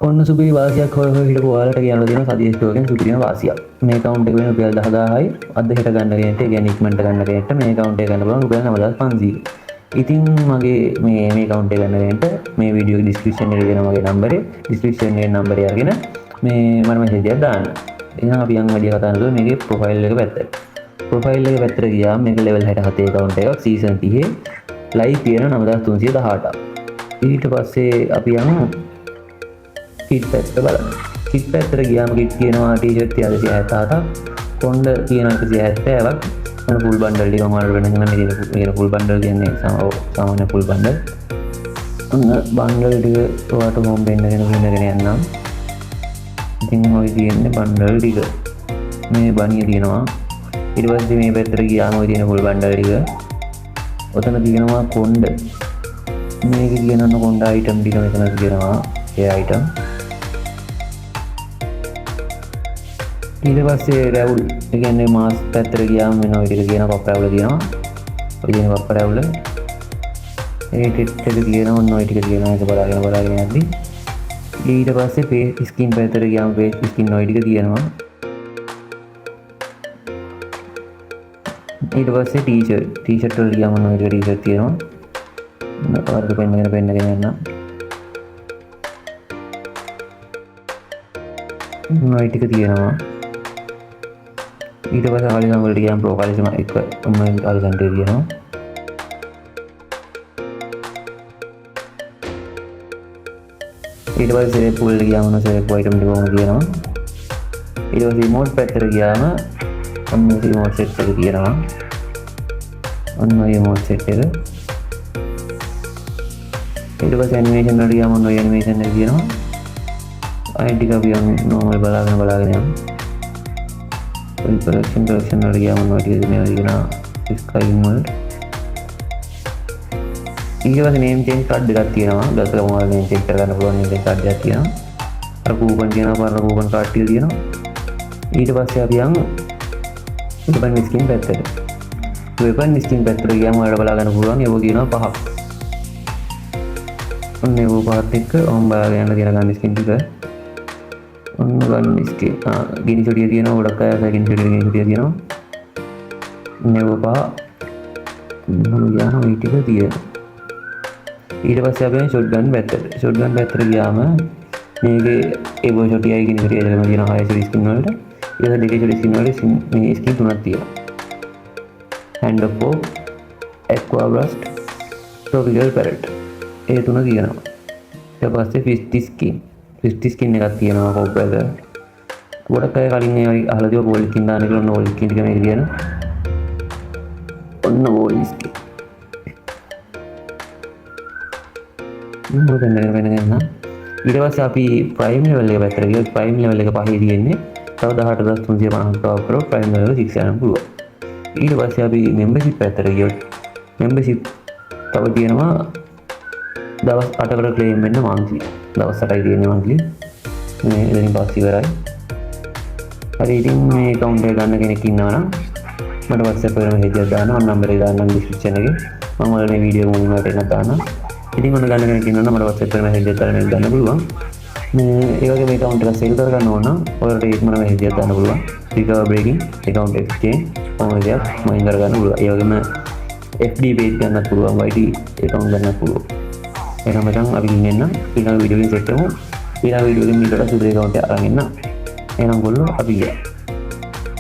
ඔන්න සුපිරි වාසියක් හොය හොය හිටපු ඔයාලට කියන්න දෙන සතිය ස්ටෝර් එකෙන් සුපිරිම වාසියක්. මේ account එක වෙන රුපියල් 10000යි. අද හෙට ගන්න කෙනෙක්ට, ඒ කියන්නේ ඉක්මනට ගන්න කෙනෙක්ට මේ account එක ගන්න පුළුවන් රුපියල් 9500. ඉතින් මගේ මේ account එක ගන්න කෙනෙක්ට මේ වීඩියෝ එකේ description එකේ දෙන මගේ නම්බරේ description එකේ නම්බරේ අරගෙන මේ මට message එකක් දාන්න. එහෙනම් අපි යන් වැඩි කතා කරනවා මේකේ profile එක පැත්තට. profile එක පැත්තට ගියාම මේක level 67 account එකක් season 30 live තියෙන 9318ක්. ඊට පස්සේ අපි යමු කිට් පැත්තට බලන්න. කිට් පැත්තට ගියාම කිට් තියෙනවා ටී-ෂර්ට් 367ක්, කොණ්ඩ තියෙනවා 170ක්. මොන full bundle ටික මාරු වෙන නම් මේක full bundle කියන්නේ සාමාන්‍ය full bundle. බන්ඩල් ටික ඔයාලට හෝම් පේජ් එකෙන් ගෙනගෙන යන්නම්. ඉතින් ඔය තියෙන්නේ බන්ඩල් ටික. මේ බණිය තියෙනවා. ඊට පස්සේ මේ පැත්තට ගියාම ඔය තියෙන full bundle ටික. ඔතන තියෙනවා කොණ්ඩ. මේක කියනවා කොණ්ඩ item ටික මෙතන තියෙනවා. ඒ item. ඊට පස්සේ රැවුල්. ඒ කියන්නේ මාස් පැත්තට ගියාම වෙන ඔය ටික තියෙනවා පප් රැවුල තියෙනවා. ඔය තියෙන පප් රැවුල. ඒ ටික තියෙනවා ඔන්න ඔය ටික තියෙනවා ඒක බලාගෙන යද්දි. ඊට පස්සේ face skin පැත්තට ගියාම face skin ඔය ටික තියෙනවා. ඊට පස්සේ t-shirt වල ගියාම ඔන්න ඔය ටික t-shirt තියෙනවා. වර්ග පෙන්නගෙන යන්න. ඔය ටික තියෙනවා. ඊට පස්සේ ආලිසම් වලට ගියාම ප්‍රෝ කාලිසම් එක ඔන්න ආලිසම් ටික තියෙනවා. ඊට පස්සේ සෙරෙප්පු වලට ගියාම ඔන්න සෙරෙප්පු item ටික ඔන්න තියෙනවා. ඊට පස්සේ remote පැත්තට ගියාම ඔන්න remote set එක තියෙනවා. ඔන්න ඔය remote set එක. ඊට පස්සේ animation වලට ගියාම ඔන්න ඔය animation එක තියෙනවා. අයින් ටික අපි normal බලාගෙන යමු. ඔය collection වලට ගියාම ඔන්න ඔය ටික මේවා තියෙනවා skyline වල. ඊට පස්සේ name change card දෙකක් තියෙනවා. ගතක මොනවද name change කරගන්න පුළුවන් name change card දෙකක් තියෙනවා. අර coupon තියෙනවා, පරණ coupon card ටික තියෙනවා. ඊට පස්සේ අපි යමු weapon skin පැත්තට. weapon skin පැත්තට ගියාම ඔයාලට බලා ගන්න පුළුවන් ඒකෝ තියෙනවා පහක්. ඔන්න ඒකෝ පහත් එක්ක ඔම් බලාගෙන යන තියෙන ගන්න skin ටික. ඔන්න ගන්න skin ගිනි චොටිය තියෙනවා, ගොඩක් අය ගිනි චොටිය තියෙනවා. මේකෝ පහ මොන ගියාම මේ ටික තියෙනවා. ඊට පස්සේ අපි shotgun පැත්තට. shotgun පැත්තට ගියාම මේකේ ඒබෝ shotiyයි ගිනි චොටියයි දෙකම තියෙනවා 6 skin වලට. ඒක දෙකේ චොටි skin වලට මේ skin තුනක් තියෙනවා. hand of hope, aqua blast, tropical parrot. ඒ තුන තියෙනවා. ඊට පස්සේ 50 skin එකක් තියෙනවා කොප්පරද. ගොඩක් අය කලින් ඒ අහලා තිබ්බ බෝල් ස්කින් දාන්න කියලා ඔන්න බෝල් ස්කින් ටික මේක තියෙනවා. ඔන්න බෝල් ස්කින්. මොකද වෙන ඊට පස්සේ අපි ප්‍රයිම් ලෙවල් එක පැත්තට ගියොත් ප්‍රයිම් ලෙවල් එක පහේ තියෙන්නේ තව 18350ක් කරෝ ප්‍රයිම් ලෙවල් 6 යන්න පුළුවන්. ඊට පස්සේ අපි membership පැත්තට ගියොත් membership තව තියෙනවා දවස් 8කට claim වෙන්න monthly. දවස් 8යි තියෙන්නේ monthly. මේ එතනින් පස්සේ ඉවරයි. හරි ඉතින් මේ account එක ගන්න කෙනෙක් ඉන්නවා නම් මට WhatsApp එකට message එකක් දාන්න. මම නම්බරේ දාන්නම් description එකේ. මම ඔයාලට මේ වීඩියෝ මුලින්ම එන්නත් දාන්නම්. ඉතින් ඔන්න ගන්න කෙනෙක් ඉන්නවා නම් මට WhatsApp එකට message එකක් දාලා ගන්න පුළුවන්. මේ ඒ වගේ මේ account එක sell කරගන්න ඕන නම් ඔයාලට ඒකම message එකක් දාන්න පුළුවන්. recover breaking account exchange ඔය දෙයක් මයින් කරගන්න පුළුවන්. ඒ වගේම FD page ගන්නත් පුළුවන්, YT account ගන්නත් පුළුවන්. එහෙනම් මචං අපි ගිහින් එන්න ඊළඟ වීඩියෝ එකෙන් සෙට් කරමු. ඊළඟ වීඩියෝ එකෙන් මීට වඩා සුපිරි account එකක් අරන් එන්න. එහෙනම් ගොල්ලෝ අපි ගියා.